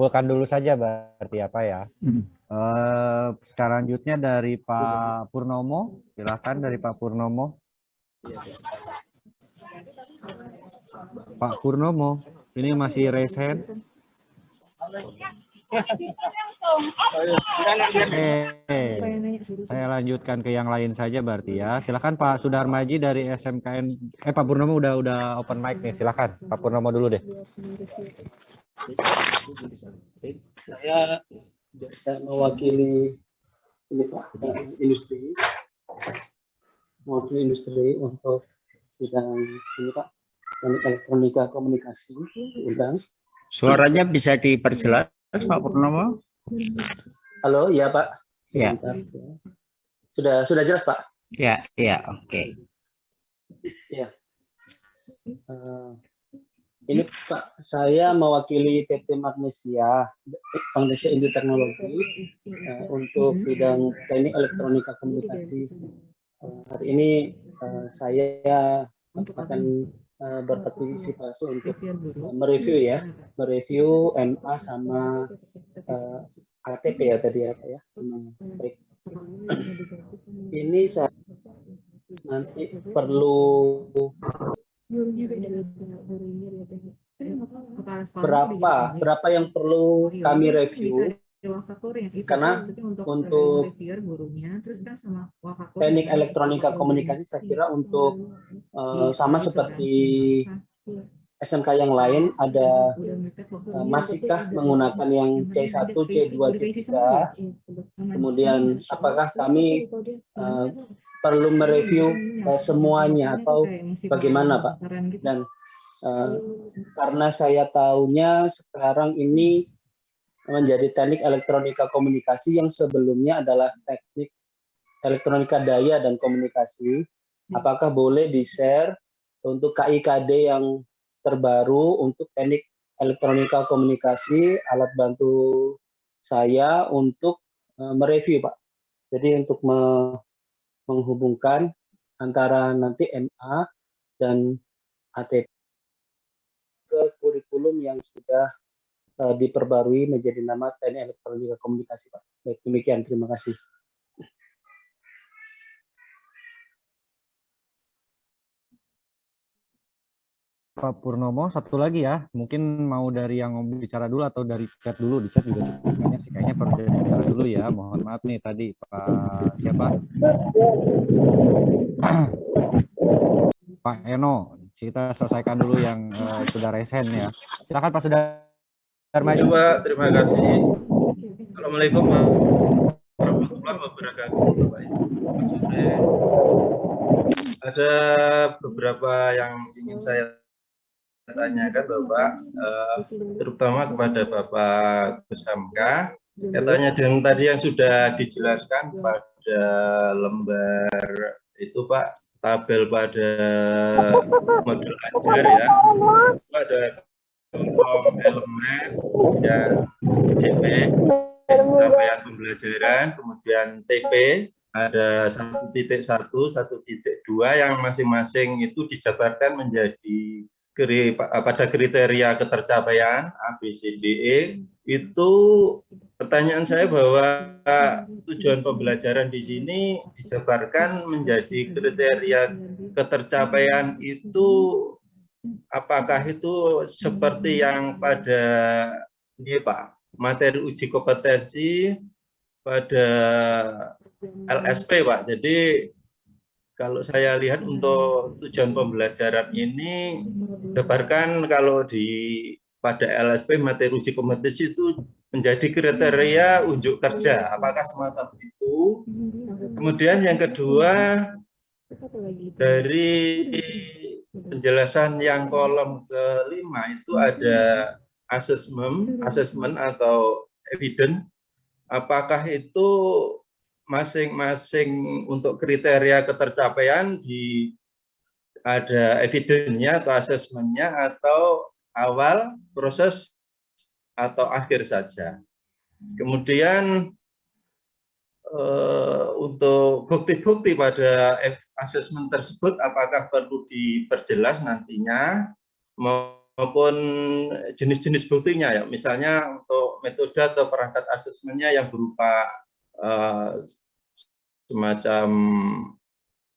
disimpulkan dulu saja berarti apa ya. Selanjutnya dari Pak Purnomo, silakan dari Pak Purnomo. Pak Purnomo, ini masih raise hand. Saya lanjutkan ke yang lain saja berarti ya. Silakan Pak Sudarmaji dari SMKN. Pak Purnomo udah open mic nih. Silakan Pak Purnomo dulu deh. Saya mewakili ini Pak, industri untuk bidang ini Pak, teknik elektronika komunikasi. Undang. Suaranya bisa diperjelas Pak Purnomo? Halo, ya Pak. Ya. Sudah jelas Pak? Ya, oke. Ya. Ini Pak, saya mewakili PT Magnesia Foundation Industri Teknologi untuk bidang teknik elektronika komunikasi. Hari ini saya akan berpartisipasi untuk mereview MA sama ATP ya tadi ya Pak ya. Baik. Ini saya nanti perlu berapa yang perlu kami review, karena untuk teknik elektronika komunikasi saya kira untuk sama seperti SMK yang lain ada masihkah menggunakan yang C1, C2, C3, kemudian apakah kami perlu mereview semuanya atau bagaimana Pak? Dan karena saya tahunya sekarang ini menjadi teknik elektronika komunikasi yang sebelumnya adalah teknik elektronika daya dan komunikasi. Apakah boleh di-share untuk KIKD yang terbaru untuk teknik elektronika komunikasi, alat bantu saya untuk mereview Pak. Jadi untuk menghubungkan antara nanti MA dan ATP ke kurikulum yang sudah diperbarui menjadi nama teknik elektronika komunikasi Pak. Baik, demikian, terima kasih. Pak Purnomo, satu lagi ya, mungkin mau dari yang bicara dulu atau dari chat dulu, di chat juga cukup banyak sih, kayaknya perlu dari bicara dulu ya, mohon maaf nih tadi Pak siapa? Pak Eno, kita selesaikan dulu yang sudah resen ya. Silakan Pak Sudarmaji. Pak, terima kasih. Assalamualaikum warahmatullahi wabarakatuh. Pak Sore. Ada beberapa yang ingin saya tanyakan Bapak, terutama kepada Bapak Gus Hamka. Katanya dengan tadi yang sudah dijelaskan pada lembar itu Pak, tabel pada modul ajar ya, itu ada kolom elemen, kemudian CP, capaian pembelajaran, kemudian TP, ada 1.1, 1.2 yang masing-masing itu dijabarkan menjadi pada kriteria ketercapaian A, B, C, D, E. Itu pertanyaan saya bahwa tujuan pembelajaran di sini dijabarkan menjadi kriteria ketercapaian itu, apakah itu seperti yang pada ini Pak, materi uji kompetensi pada LSP Pak. Jadi kalau saya lihat untuk tujuan pembelajaran ini dijabarkan kalau pada LSP materi uji kompetensi itu menjadi kriteria unjuk kerja. Apakah semacam itu? Kemudian yang kedua, dari penjelasan yang kolom ke-5 itu ada asesmen atau evidence. Apakah itu masing-masing untuk kriteria ketercapaian ada evidence-nya atau asesmennya, atau awal proses atau akhir saja. Kemudian untuk bukti-bukti pada asesmen tersebut apakah perlu diperjelas nantinya maupun jenis-jenis buktinya ya, misalnya untuk metode atau perangkat asesmennya yang berupa semacam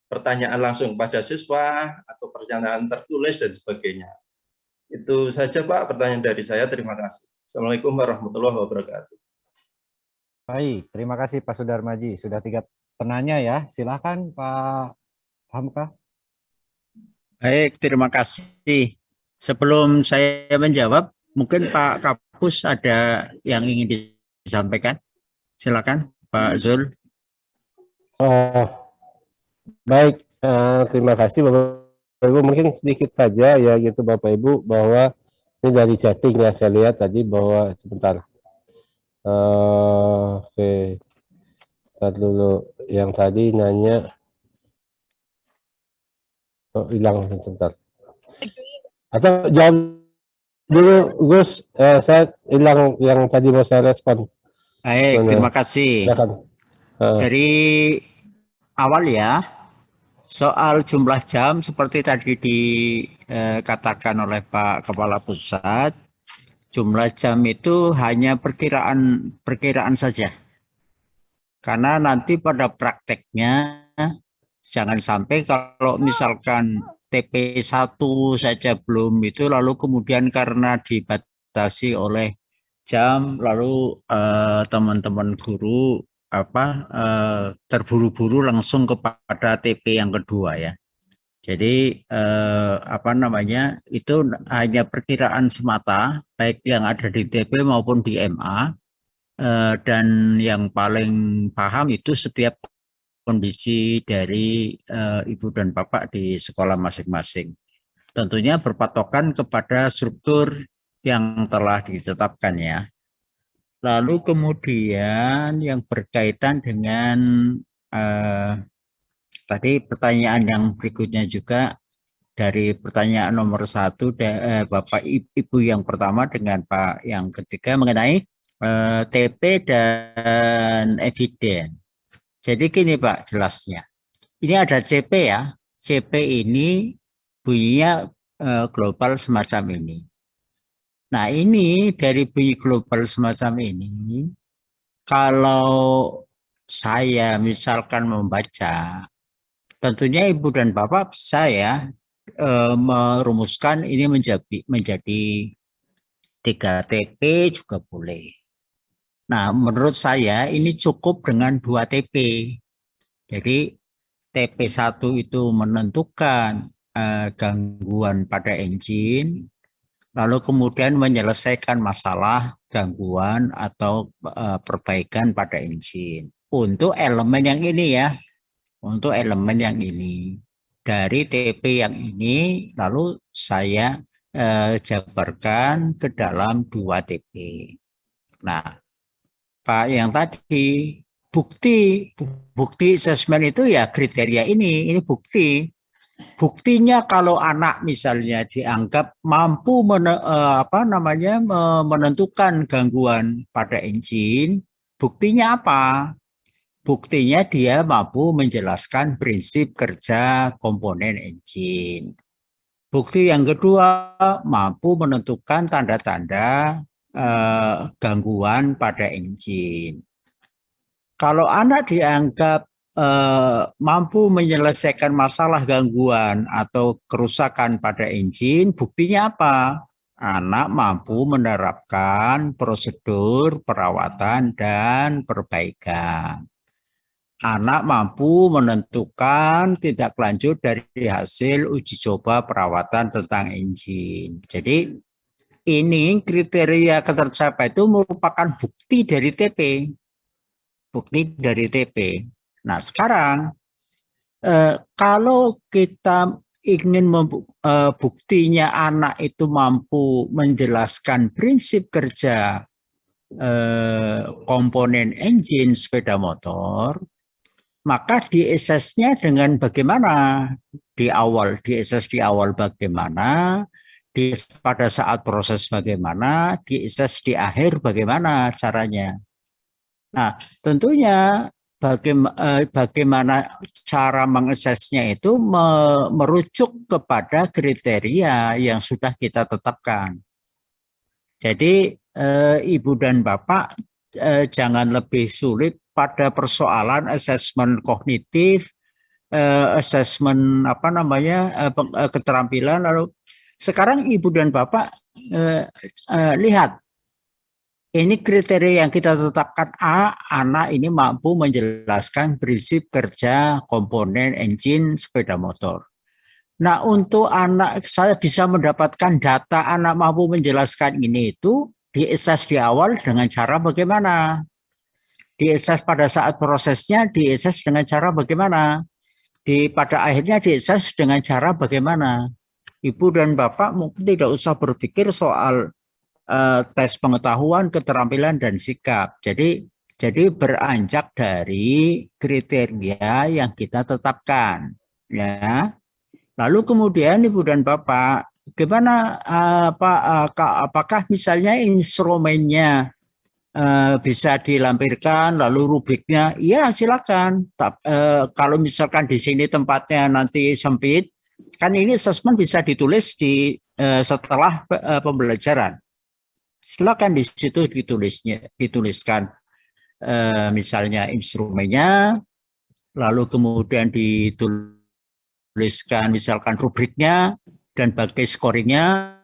pertanyaan langsung pada siswa atau pertanyaan tertulis dan sebagainya. Itu saja Pak pertanyaan dari saya. Terima kasih. Assalamualaikum warahmatullahi wabarakatuh. Baik, terima kasih Pak Sudarmaji. Sudah 3 penanya ya. Silakan Pak Hamka. Baik, terima kasih. Sebelum saya menjawab, mungkin Pak Kapus ada yang ingin disampaikan. Silakan Pak Zul. Baik, terima kasih Bapak Ibu. Mungkin sedikit saja ya gitu Bapak Ibu, bahwa ini dari chatting ya saya lihat tadi bahwa sebentar. Oke, Ntar dulu yang tadi nanya, hilang sebentar. Atau jawab dulu Gus, saya hilang yang tadi mau saya respon. Baik, terima kasih. Silakan. Dari awal ya, soal jumlah jam seperti tadi dikatakan oleh Pak Kepala Pusat, jumlah jam itu hanya perkiraan saja. Karena nanti pada prakteknya jangan sampai kalau misalkan TP1 saja belum itu, lalu kemudian karena dibatasi oleh jam, lalu teman-teman guru terburu-buru langsung kepada TP yang kedua ya. Jadi itu hanya perkiraan semata, baik yang ada di TP maupun di MA, dan yang paling paham itu setiap kondisi dari Ibu dan Bapak di sekolah masing-masing. Tentunya berpatokan kepada struktur yang telah ditetapkan ya. Lalu kemudian yang berkaitan dengan tadi pertanyaan yang berikutnya juga, dari pertanyaan nomor 1 Bapak Ibu yang pertama dengan Pak yang ketiga mengenai TP dan eviden. Jadi gini Pak jelasnya. Ini ada CP ya. CP ini bunyinya global semacam ini. Nah ini dari bunyi global semacam ini, kalau saya misalkan membaca, tentunya Ibu dan Bapak bisa ya merumuskan ini menjadi 3 TP juga boleh. Nah menurut saya ini cukup dengan 2 TP. Jadi TP1 itu menentukan gangguan pada engine, lalu kemudian menyelesaikan masalah gangguan atau perbaikan pada engine. Untuk elemen yang ini ya, untuk elemen yang ini. Dari TP yang ini, lalu saya jabarkan ke dalam 2 TP. Nah, Pak yang tadi, bukti asesmen itu ya kriteria ini bukti. Buktinya kalau anak misalnya dianggap mampu menentukan gangguan pada engine, buktinya apa? Buktinya dia mampu menjelaskan prinsip kerja komponen engine. Bukti yang kedua, mampu menentukan tanda-tanda gangguan pada engine. Kalau anak dianggap mampu menyelesaikan masalah gangguan atau kerusakan pada engine, buktinya apa? Anak mampu menerapkan prosedur perawatan dan perbaikan. Anak mampu menentukan tindak lanjut dari hasil uji coba perawatan tentang engine. Jadi ini kriteria ketercapai itu merupakan bukti dari TP. Bukti dari TP. Nah sekarang kalau kita ingin buktinya anak itu mampu menjelaskan prinsip kerja komponen engine sepeda motor, maka di-assess-nya dengan bagaimana? Di-assess di awal bagaimana? Pada saat proses bagaimana? Di-assess di akhir bagaimana caranya? Nah, tentunya bagaimana cara mengaksesnya itu merujuk kepada kriteria yang sudah kita tetapkan. Jadi Ibu dan Bapak jangan lebih sulit pada persoalan asesmen kognitif, asesmen keterampilan. Lalu sekarang Ibu dan Bapak lihat, ini kriteria yang kita tetapkan A, anak ini mampu menjelaskan prinsip kerja komponen engine sepeda motor. Nah, untuk anak saya bisa mendapatkan data anak mampu menjelaskan ini itu diakses di awal dengan cara bagaimana? Diakses pada saat prosesnya, diakses dengan cara bagaimana? Pada akhirnya diakses dengan cara bagaimana? Ibu dan Bapak mungkin tidak usah berpikir soal tes pengetahuan, keterampilan, dan sikap. Jadi beranjak dari kriteria yang kita tetapkan, ya. Lalu kemudian Ibu dan Bapak, gimana apakah misalnya instrumennya bisa dilampirkan, lalu rubriknya? Ya silakan. Kalau misalkan di sini tempatnya nanti sempit, kan ini asesmen bisa ditulis setelah pembelajaran. Silakan di situ dituliskan misalnya instrumennya, lalu kemudian dituliskan misalkan rubriknya dan bagai scoringnya,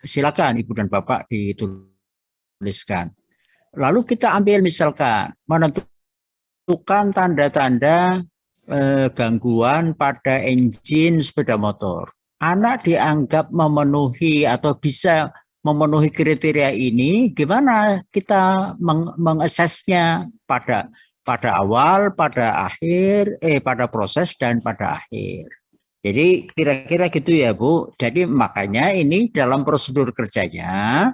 silakan Ibu dan Bapak dituliskan. Lalu kita ambil misalkan menentukan tanda-tanda gangguan pada engine sepeda motor. Anak dianggap memenuhi atau bisa memenuhi kriteria ini, gimana kita mengaksesnya pada awal, pada akhir, pada proses dan pada akhir. Jadi kira-kira gitu ya Bu. Jadi makanya ini dalam prosedur kerjanya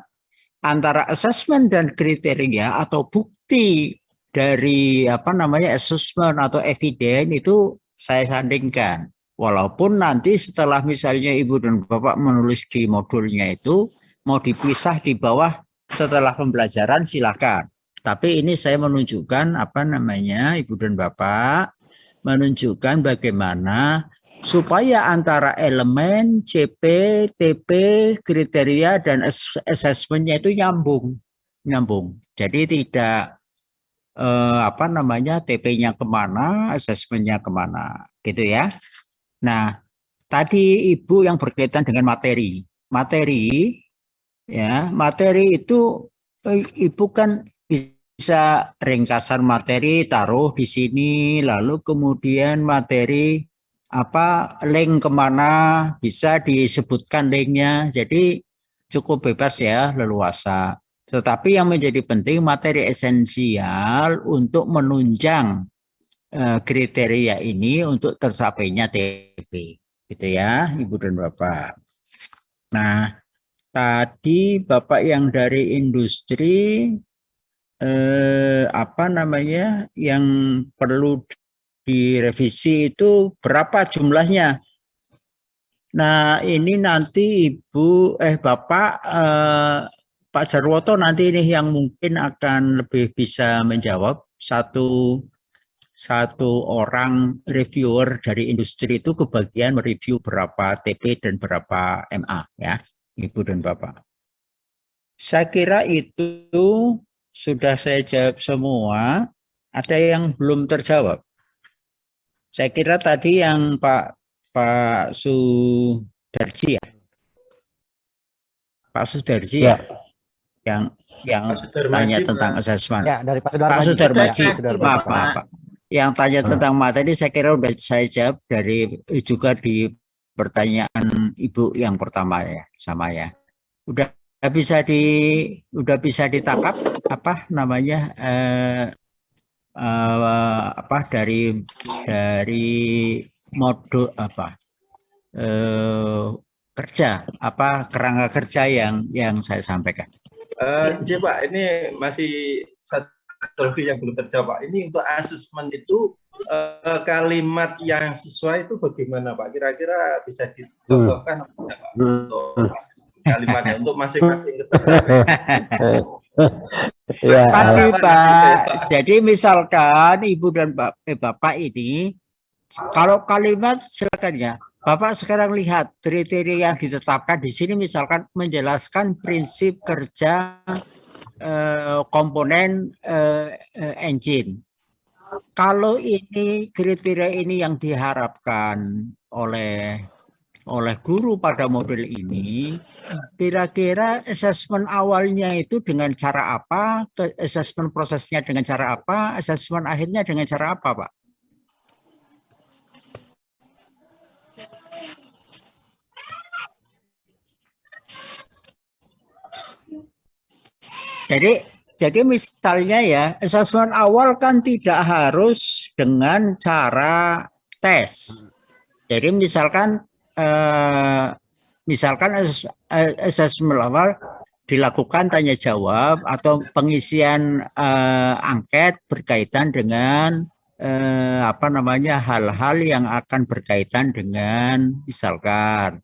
antara assessment dan kriteria atau bukti dari assessment atau evidence itu saya sandingkan. Walaupun nanti setelah misalnya Ibu dan Bapak menulis di modulnya itu mau dipisah di bawah setelah pembelajaran silakan. Tapi ini saya menunjukkan Ibu dan Bapak menunjukkan bagaimana supaya antara elemen CP, TP, kriteria dan asesmennya itu nyambung. Jadi tidak TP-nya kemana, asesmennya kemana, gitu ya. Nah, tadi Ibu yang berkaitan dengan materi itu Ibu kan bisa ringkasan materi taruh di sini, lalu kemudian materi link kemana bisa disebutkan linknya, jadi cukup bebas ya, leluasa. Tetapi yang menjadi penting materi esensial untuk menunjang kriteria ini untuk tersapainya TP, gitu ya Ibu dan Bapak. Nah, tadi Bapak yang dari industri yang perlu direvisi itu berapa jumlahnya? Nah, ini nanti Bapak Pak Jarwoto nanti ini yang mungkin akan lebih bisa menjawab. Satu orang reviewer dari industri itu kebagian mereview berapa TP dan berapa MA ya, Ibu dan Bapak. Saya kira itu sudah saya jawab semua. Ada yang belum terjawab? Saya kira tadi yang Pak Sudarji ya. Pak Sudarji ya. Yang tanya tentang asesmen. Ya, dari Pak Sudarmaji. Maaf. Yang tanya tentang materi saya kira sudah saya jawab juga di pertanyaan Ibu yang pertama ya, sama ya. Udah bisa ditangkap dari modul kerangka kerja yang saya sampaikan. Pak, ini masih satu lagi yang belum terjawab, Pak. Ini untuk asesmen itu kalimat yang sesuai itu bagaimana, Pak? Kira-kira bisa dicontohkan Pak, untuk kalimatnya untuk masing-masing keterangan. Ya, Tadi Apa Pak, Pak? jadi misalkan Ibu dan Bapak ini, kalau kalimat silakan ya, Bapak sekarang lihat kriteria yang ditetapkan di sini misalkan menjelaskan prinsip kerja komponen engine. Kalau ini kriteria ini yang diharapkan oleh guru pada model ini, kira-kira asesmen awalnya itu dengan cara apa, asesmen prosesnya dengan cara apa, asesmen akhirnya dengan cara apa, Pak? Jadi misalnya ya, asesmen awal kan tidak harus dengan cara tes. Jadi misalkan asesmen awal dilakukan tanya jawab atau pengisian angket berkaitan dengan hal-hal yang akan berkaitan dengan misalkan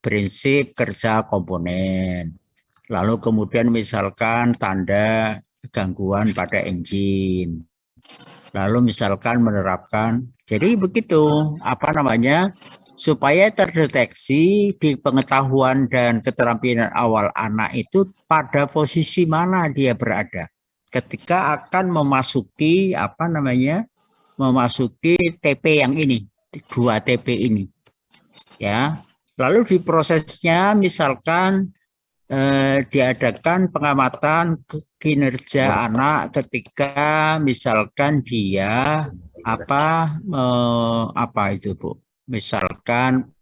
prinsip kerja komponen. Lalu kemudian misalkan tanda gangguan pada engine. Lalu misalkan menerapkan, jadi begitu, supaya terdeteksi di pengetahuan dan keterampilan awal anak itu pada posisi mana dia berada ketika akan memasuki memasuki TP yang ini, 2 TP ini. Ya. Lalu di prosesnya misalkan diadakan pengamatan kinerja anak ketika misalkan dia misalkan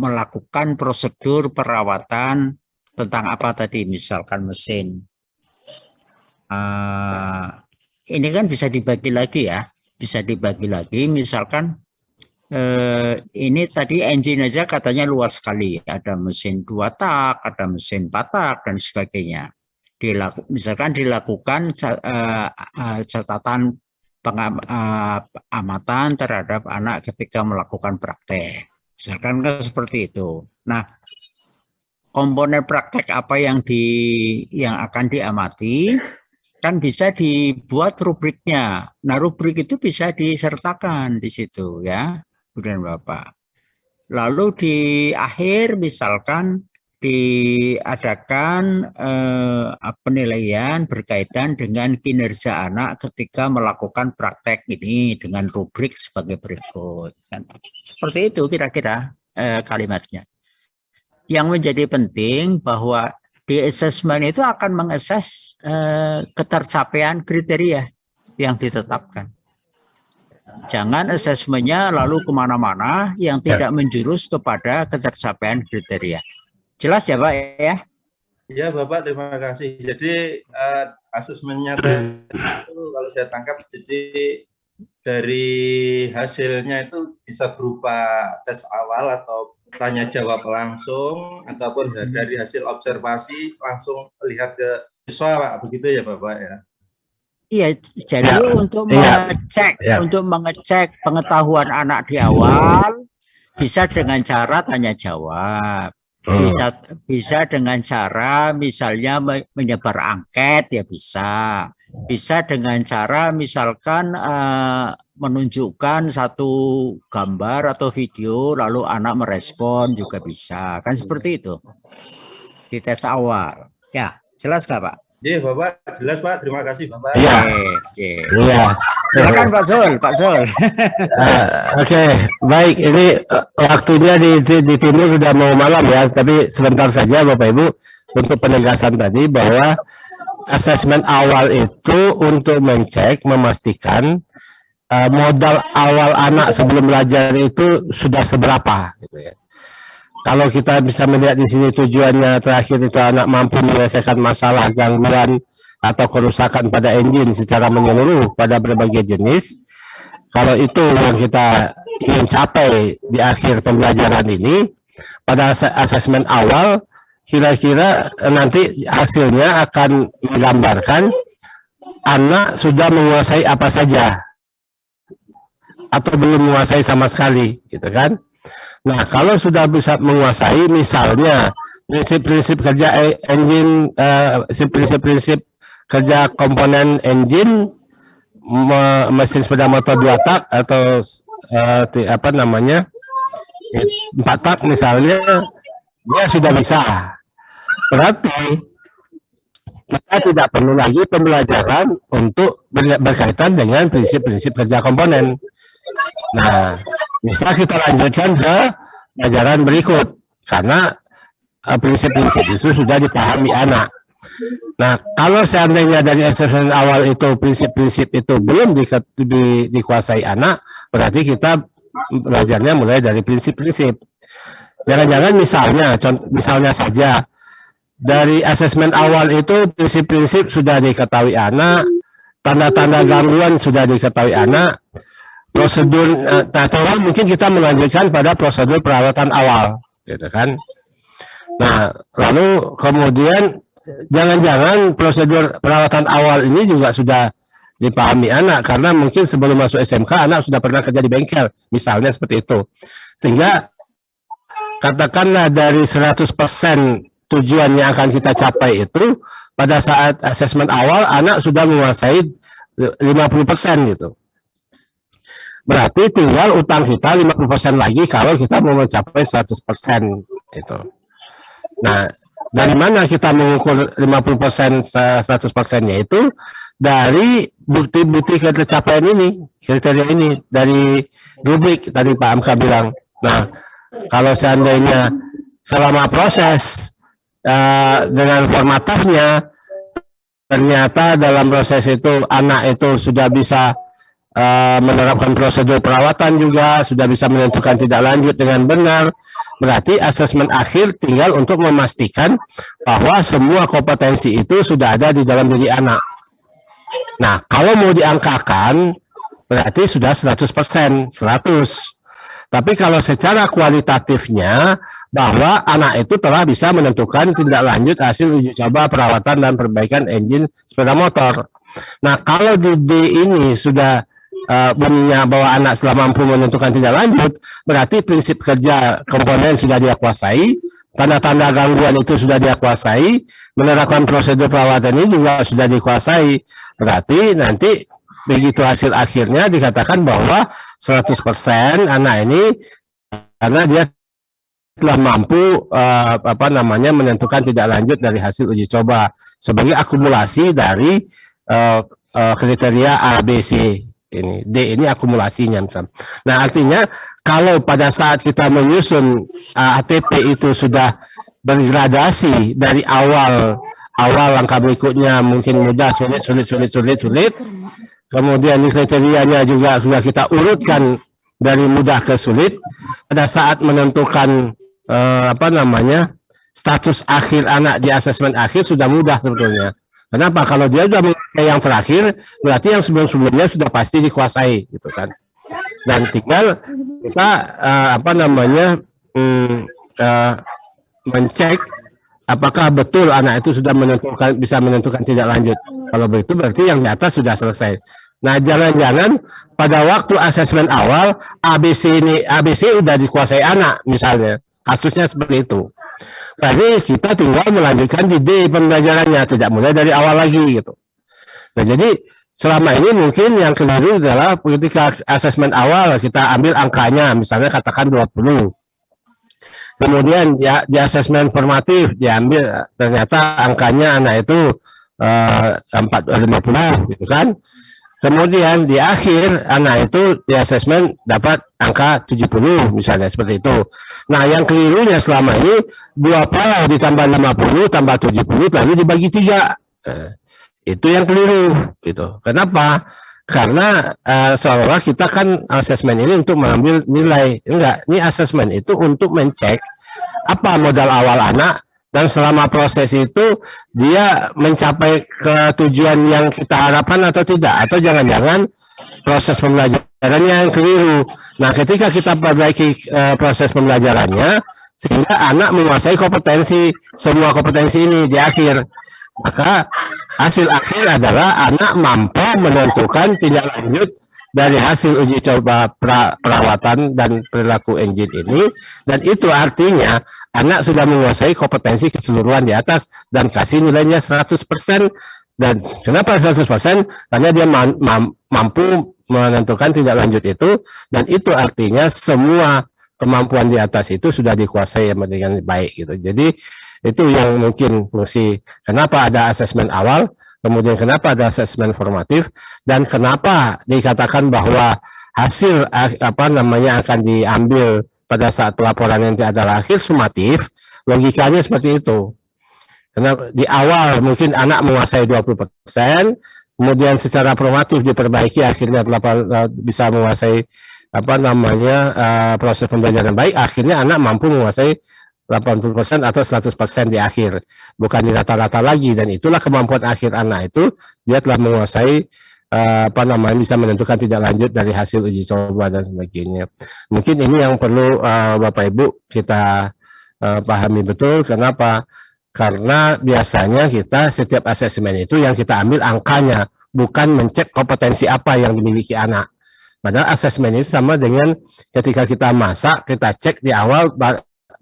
melakukan prosedur perawatan tentang apa tadi, misalkan mesin. Ini kan bisa dibagi lagi ya, misalkan ini tadi engine aja katanya luas sekali, ada mesin 2 tak, ada mesin 4 tak dan sebagainya. Misalkan dilakukan catatan pengamatan terhadap anak ketika melakukan praktek, misalkan kan seperti itu. Nah, komponen praktek apa yang akan diamati kan bisa dibuat rubriknya. Nah, rubrik itu bisa disertakan di situ ya. Kemudian Bapak. Lalu di akhir misalkan diadakan penilaian berkaitan dengan kinerja anak ketika melakukan praktek ini dengan rubrik sebagai berikut. Seperti itu kira-kira kalimatnya. Yang menjadi penting bahwa di assessment itu akan mengakses ketercapaian kriteria yang ditetapkan. Jangan asesmennya lalu kemana-mana yang tidak menjurus kepada ketercapaian kriteria. Jelas ya Pak ya? Iya Bapak, terima kasih. Jadi asesmennya itu kalau saya tangkap, jadi dari hasilnya itu bisa berupa tes awal atau tanya jawab langsung, ataupun dari hasil observasi langsung lihat ke siswa Pak, begitu ya Bapak ya? Iya, jadi untuk mengecek pengetahuan anak di awal bisa dengan cara tanya jawab, bisa dengan cara misalnya menyebar angket ya bisa dengan cara misalkan menunjukkan satu gambar atau video lalu anak merespon juga bisa, kan seperti itu di tes awal. Ya, jelas nggak Pak? Iya Bapak, jelas Pak, terima kasih Bapak. Iya. Silakan Pak Zul. Oke, baik. Ini waktunya di timur sudah mau malam ya, tapi sebentar saja Bapak Ibu untuk penegasan tadi bahwa asesmen awal itu untuk memastikan modal awal anak sebelum belajar itu sudah seberapa, gitu ya. Kalau kita bisa melihat di sini tujuannya terakhir itu anak mampu menyelesaikan masalah gangguan atau kerusakan pada engine secara menyeluruh pada berbagai jenis. Kalau itu yang kita ingin capai di akhir pembelajaran ini, pada asesmen awal, kira-kira nanti hasilnya akan menggambarkan anak sudah menguasai apa saja atau belum menguasai sama sekali, gitu kan? Nah, kalau sudah bisa menguasai, misalnya prinsip-prinsip kerja engine, prinsip-prinsip kerja komponen engine, mesin sepeda motor 2 tak atau apa namanya 4 tak misalnya, dia sudah bisa. Berarti kita tidak perlu lagi pembelajaran untuk berkaitan dengan prinsip-prinsip kerja komponen. Nah, bisa kita lanjutkan ke pelajaran berikut karena prinsip-prinsip itu sudah dipahami anak. Nah, kalau seandainya dari asesmen awal itu prinsip-prinsip itu belum dikuasai anak, berarti kita belajarnya mulai dari prinsip-prinsip. Jangan-jangan misalnya saja dari asesmen awal itu prinsip-prinsip sudah diketahui anak, tanda-tanda gangguan sudah diketahui anak, prosedur, nah mungkin kita melanjutkan pada prosedur perawatan awal, gitu kan? Nah, lalu kemudian jangan-jangan prosedur perawatan awal ini juga sudah dipahami anak, karena mungkin sebelum masuk SMK anak sudah pernah kerja di bengkel, misalnya seperti itu. Sehingga katakanlah dari 100% tujuan yang akan kita capai itu, pada saat asesmen awal anak sudah menguasai 50% gitu. Berarti tinggal utang kita 50% lagi kalau kita mau mencapai 100% itu. Nah, dari mana kita mengukur 50% 100%-nya itu? Dari bukti-bukti tercapaian ini, kriteria ini, dari rubrik tadi Pak Amka bilang. Nah, kalau seandainya selama proses dengan formatifnya ternyata dalam proses itu anak itu sudah bisa menerapkan prosedur perawatan juga, sudah bisa menentukan tidak lanjut dengan benar, berarti asesmen akhir tinggal untuk memastikan bahwa semua kompetensi itu sudah ada di dalam diri anak. Nah, kalau mau diangkakan berarti sudah 100%, 100. Tapi kalau secara kualitatifnya, bahwa anak itu telah bisa menentukan tindak lanjut hasil uji coba perawatan dan perbaikan engine sepeda motor. Nah, kalau di D ini sudah bunyinya bahwa anak setelah mampu menentukan tindak lanjut, berarti prinsip kerja komponen sudah dia kuasai, tanda-tanda gangguan itu sudah dia kuasai, menerapkan prosedur perawatan ini juga sudah dikuasai. Berarti nanti begitu hasil akhirnya dikatakan bahwa 100% anak ini karena dia telah mampu menentukan tidak lanjut dari hasil uji coba sebagai akumulasi dari kriteria A, B, C ini. D ini akumulasinya misalnya. Nah, artinya kalau pada saat kita menyusun ATP itu sudah bergradasi dari awal langkah berikutnya mungkin mudah, sulit. Kemudian kriterianya juga sudah kita urutkan dari mudah ke sulit. Pada saat menentukan status akhir anak di asesmen akhir sudah mudah sebetulnya. Kenapa? Kalau dia sudah menguasai yang terakhir, berarti yang sebelum-sebelumnya sudah pasti dikuasai, gitu kan. Dan tinggal kita mencek apakah betul anak itu sudah bisa menentukan tidak lanjut. Kalau begitu berarti yang di atas sudah selesai. Nah, jangan-jangan pada waktu asesmen awal ABC sudah dikuasai anak misalnya. Kasusnya seperti itu. Berarti kita tinggal melanjutkan di D pembelajarannya, tidak mulai dari awal lagi gitu. Nah, jadi selama ini mungkin yang keliru adalah ketika asesmen awal kita ambil angkanya, misalnya katakan 20. Kemudian di asesmen formatif diambil ternyata angkanya anak itu 50 gitu kan. Kemudian di akhir anak itu di asesmen dapat angka 70 misalnya seperti itu. Nah, yang kelirunya selama ini 20 ditambah 50 tambah 70 lalu dibagi 3. Itu yang keliru gitu. Kenapa? Karena seolah kita kan asesmen ini untuk mengambil nilai. Enggak, ini asesmen itu untuk mencek apa modal awal anak, dan selama proses itu dia mencapai ke tujuan yang kita harapkan atau tidak, atau jangan-jangan proses pembelajarannya yang keliru. Nah, ketika kita perbaiki proses pembelajarannya sehingga anak menguasai semua kompetensi ini di akhir, maka hasil akhir adalah anak mampu menentukan tindak lanjut dari hasil uji coba perawatan dan perilaku engine ini, dan itu artinya anak sudah menguasai kompetensi keseluruhan di atas dan kasih nilainya 100%. Dan kenapa 100%? Karena dia mampu menentukan tindak lanjut itu, dan itu artinya semua kemampuan di atas itu sudah dikuasai dengan baik gitu. Jadi itu yang mungkin fungsi kenapa ada asesmen awal, kemudian kenapa ada asesmen formatif, dan kenapa dikatakan bahwa hasil akan diambil pada saat pelaporan nanti adalah akhir sumatif. Logikanya seperti itu. Karena di awal mungkin anak menguasai 20%, kemudian secara formatif diperbaiki, akhirnya bisa menguasai proses pembelajaran baik, akhirnya anak mampu menguasai 80% atau 100% di akhir, bukan di rata-rata lagi. Dan itulah kemampuan akhir anak itu, dia telah menguasai bisa menentukan tidak lanjut dari hasil uji coba dan sebagainya. Mungkin ini yang perlu Bapak Ibu kita pahami betul. Kenapa? Karena biasanya kita setiap asesmen itu yang kita ambil angkanya, bukan mencek kompetensi apa yang dimiliki anak. Padahal asesmen itu sama dengan ketika kita masak, kita cek di awal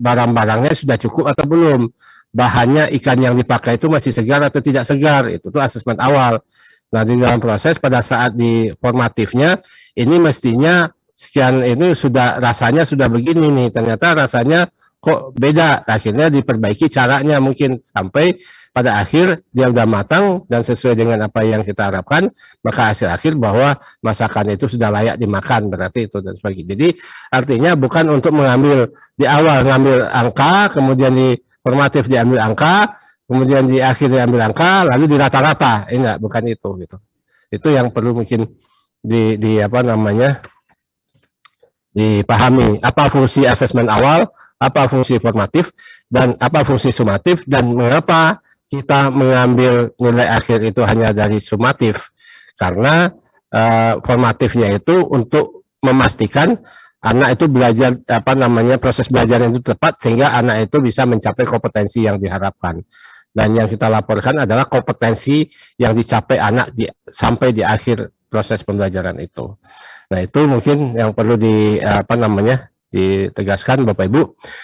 barang-barangnya sudah cukup atau belum, bahannya ikan yang dipakai itu masih segar atau tidak segar, itu tuh asesmen awal. Nah, di dalam proses pada saat di formatifnya ini mestinya sekian, ini sudah rasanya sudah begini nih, ternyata rasanya kok beda, akhirnya diperbaiki caranya mungkin sampai pada akhir dia udah matang dan sesuai dengan apa yang kita harapkan, maka hasil akhir bahwa masakan itu sudah layak dimakan, berarti itu dan sebagainya. Jadi artinya bukan untuk mengambil di awal ngambil angka, kemudian di formatif diambil angka, kemudian di akhir diambil angka, lalu di rata-rata, enggak, bukan itu gitu. Itu yang perlu mungkin dipahami apa fungsi asesmen awal, apa fungsi formatif, dan apa fungsi sumatif, dan mengapa kita mengambil nilai akhir itu hanya dari sumatif. Karena formatifnya itu untuk memastikan anak itu belajar proses belajar itu tepat sehingga anak itu bisa mencapai kompetensi yang diharapkan. Dan yang kita laporkan adalah kompetensi yang dicapai anak sampai di akhir proses pembelajaran itu. Nah, itu mungkin yang perlu ditegaskan Bapak Ibu.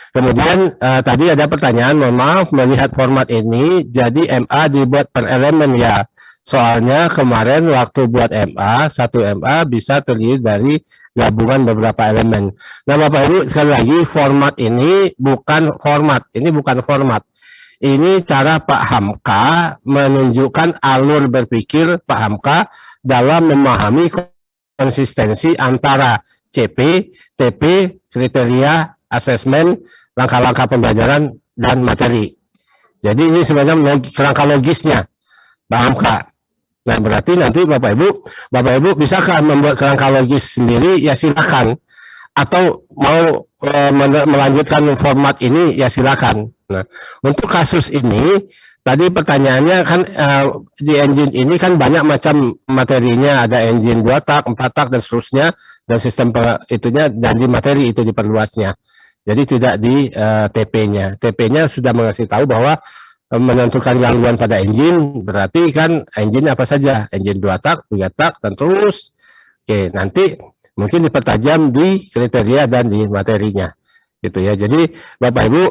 Kemudian tadi ada pertanyaan, mohon maaf, melihat format ini jadi MA dibuat per elemen ya. Soalnya kemarin waktu buat MA, satu MA bisa terdiri dari gabungan beberapa elemen. Nah, Bapak Ibu, sekali lagi format ini bukan format. Ini bukan format. Ini cara Pak Hamka menunjukkan alur berpikir Pak Hamka dalam memahami konsistensi antara CP, TP, kriteria, asesmen, langkah-langkah pembelajaran, dan materi. Jadi ini sebenarnya kerangka logisnya Pak Hamka. Nah, berarti nanti Bapak Ibu bisakah membuat kerangka logis sendiri? Ya silakan. Atau mau melanjutkan format ini, ya silakan. Nah, untuk kasus ini, tadi pertanyaannya kan di engine ini kan banyak macam materinya, ada engine 2 tak, 4 tak, dan seterusnya, dan sistem itunya, dan di materi itu diperluasnya. Jadi tidak di TP-nya. TP-nya sudah mengasih tahu bahwa menentukan gangguan pada engine, berarti kan engine apa saja, engine 2 tak, 3 tak, dan terus. Oke, nanti mungkin dipertajam di kriteria dan di materinya. Gitu ya. Jadi Bapak Ibu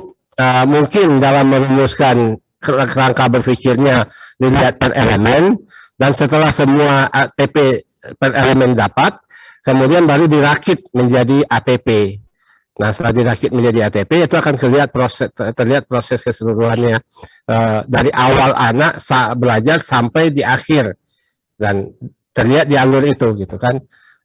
mungkin dalam merumuskan kerangka berpikirnya dilihat per elemen, dan setelah semua TP per elemen dapat, kemudian baru dirakit menjadi ATP. Nah, setelah dirakit menjadi ATP, itu akan terlihat proses keseluruhannya dari awal anak belajar sampai di akhir, dan terlihat di alur itu gitu kan.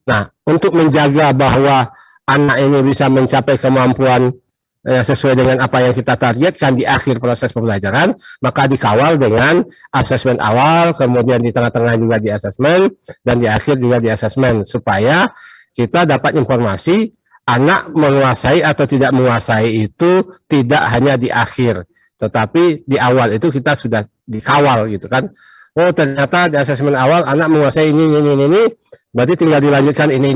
Nah, untuk menjaga bahwa anak ini bisa mencapai kemampuan sesuai dengan apa yang kita targetkan di akhir proses pembelajaran, maka dikawal dengan asesmen awal, kemudian di tengah-tengah juga di asesmen, dan di akhir juga di asesmen, supaya kita dapat informasi anak menguasai atau tidak menguasai itu tidak hanya di akhir, tetapi di awal itu kita sudah dikawal gitu kan. Oh, ternyata di asesmen awal anak menguasai ini, berarti tinggal dilanjutkan ini,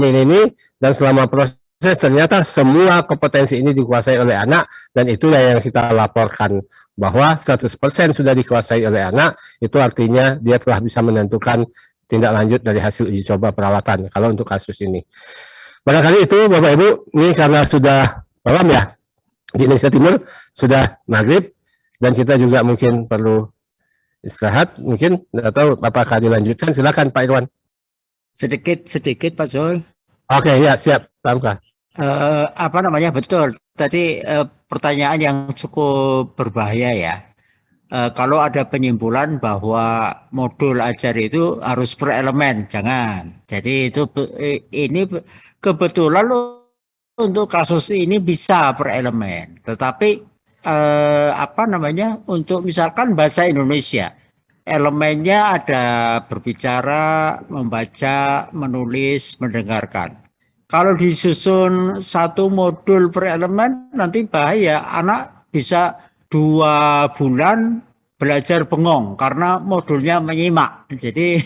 dan selama proses ternyata semua kompetensi ini dikuasai oleh anak, dan itulah yang kita laporkan bahwa 100% sudah dikuasai oleh anak. Itu artinya dia telah bisa menentukan tindak lanjut dari hasil uji coba perawatan kalau untuk kasus ini. Barangkali itu Bapak Ibu, ini karena sudah malam ya, di Indonesia Timur sudah maghrib, dan kita juga mungkin perlu istirahat, mungkin nggak tahu apakah dilanjutkan. Silakan Pak Irwan. Sedikit Pak Zul. Oke, ya siap, Pak Hamka. Apa namanya, betul. Tadi pertanyaan yang cukup berbahaya ya. Kalau ada penyimpulan bahwa modul ajar itu harus per elemen, jangan. Jadi itu ini kebetulan untuk kasus ini bisa per elemen, tetapi apa namanya, untuk misalkan bahasa Indonesia, elemennya ada berbicara, membaca, menulis, mendengarkan. Kalau disusun satu modul per elemen, nanti bahaya, anak bisa 2 bulan belajar bengong karena modulnya menyimak. Jadi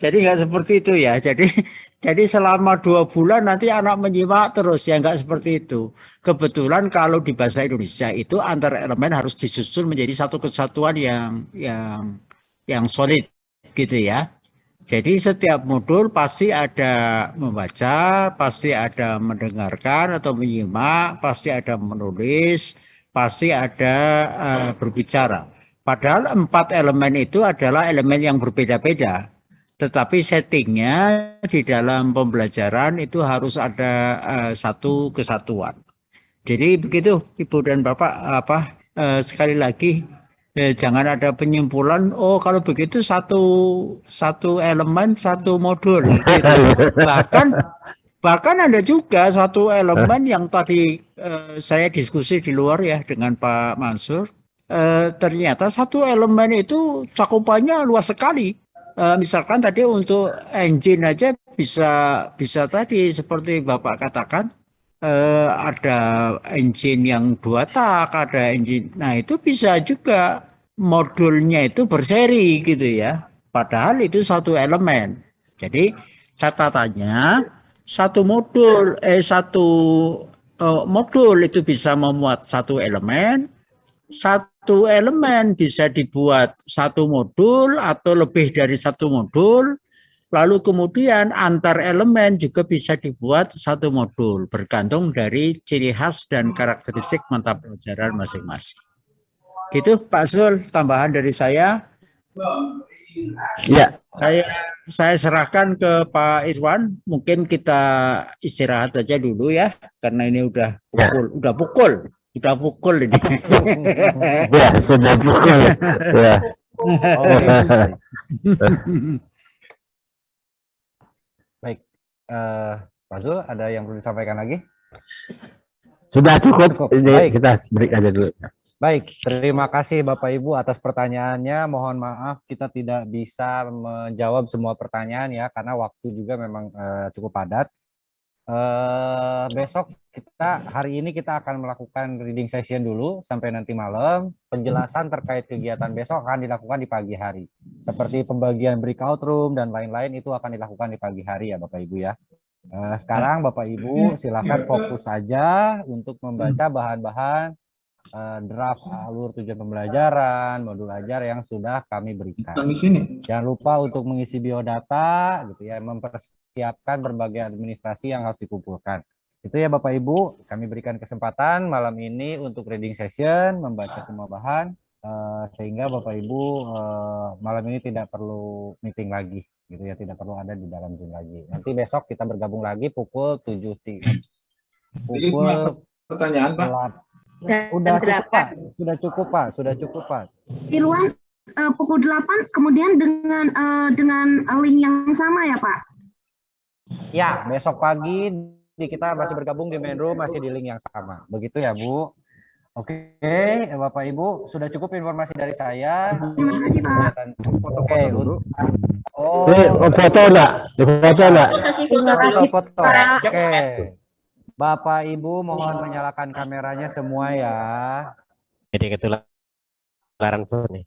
nggak seperti itu ya. Jadi selama 2 bulan nanti anak menyimak terus, ya nggak seperti itu. Kebetulan kalau di bahasa Indonesia itu antar elemen harus disusun menjadi satu kesatuan yang solid gitu ya. Jadi setiap modul pasti ada membaca, pasti ada mendengarkan atau menyimak, pasti ada menulis, pasti ada berbicara. Padahal 4 elemen itu adalah elemen yang berbeda-beda. Tetapi settingnya di dalam pembelajaran itu harus ada satu kesatuan. Jadi begitu Ibu dan Bapak, sekali lagi jangan ada penyimpulan, oh kalau begitu satu elemen satu modul gitu. Bahkan ada juga satu elemen yang tadi saya diskusi di luar ya dengan Pak Mansur, ternyata satu elemen itu cakupannya luas sekali. Misalkan tadi untuk engine aja bisa tadi seperti Bapak katakan, ada engine yang 2 tak, ada engine. Nah, itu bisa juga modulnya itu berseri gitu ya. Padahal itu satu elemen. Jadi catatannya satu modul itu bisa memuat satu elemen. Satu elemen bisa dibuat satu modul atau lebih dari satu modul. Lalu kemudian antar elemen juga bisa dibuat satu modul, bergantung dari ciri khas dan karakteristik mata pelajaran masing-masing. Gitu Pak Zul, tambahan dari saya. Ya. Saya serahkan ke Pak Irwan, mungkin kita istirahat aja dulu ya, karena ini udah pukul ini. Ya, sudah pukul. Ya. Baik, Pak Zul, ada yang perlu disampaikan lagi? Sudah cukup. Ini baik. Kita break aja dulu. Baik, terima kasih Bapak Ibu atas pertanyaannya. Mohon maaf kita tidak bisa menjawab semua pertanyaan ya, karena waktu juga memang cukup padat. Besok hari ini kita akan melakukan reading session dulu sampai nanti malam. Penjelasan terkait kegiatan besok akan dilakukan di pagi hari. Seperti pembagian breakout room dan lain-lain itu akan dilakukan di pagi hari ya Bapak Ibu ya. Sekarang Bapak Ibu silakan fokus saja untuk membaca bahan-bahan draft alur tujuan pembelajaran, modul ajar yang sudah kami berikan. Jangan lupa untuk mengisi biodata gitu ya, mempersiapkan berbagai administrasi yang harus dikumpulkan. Itu ya Bapak Ibu, kami berikan kesempatan malam ini untuk reading session, membaca semua bahan, sehingga Bapak Ibu malam ini tidak perlu meeting lagi gitu ya, tidak perlu ada di dalam Zoom lagi. Nanti besok kita bergabung lagi pukul 7. Pukul pertanyaan Pak. Sudah cukup Pak. Irwan, pukul 8 kemudian dengan link yang sama ya Pak? Ya, besok pagi kita masih bergabung di main room, masih di link yang sama. Begitu ya Bu. Oke, Bapak Ibu, sudah cukup informasi dari saya. Terima kasih Pak. Oke, dulu. Foto enggak? Terima kasih Foto. Pak. Oke. Bapak Ibu mohon menyalakan kameranya semua ya. Jadi ketularan nih.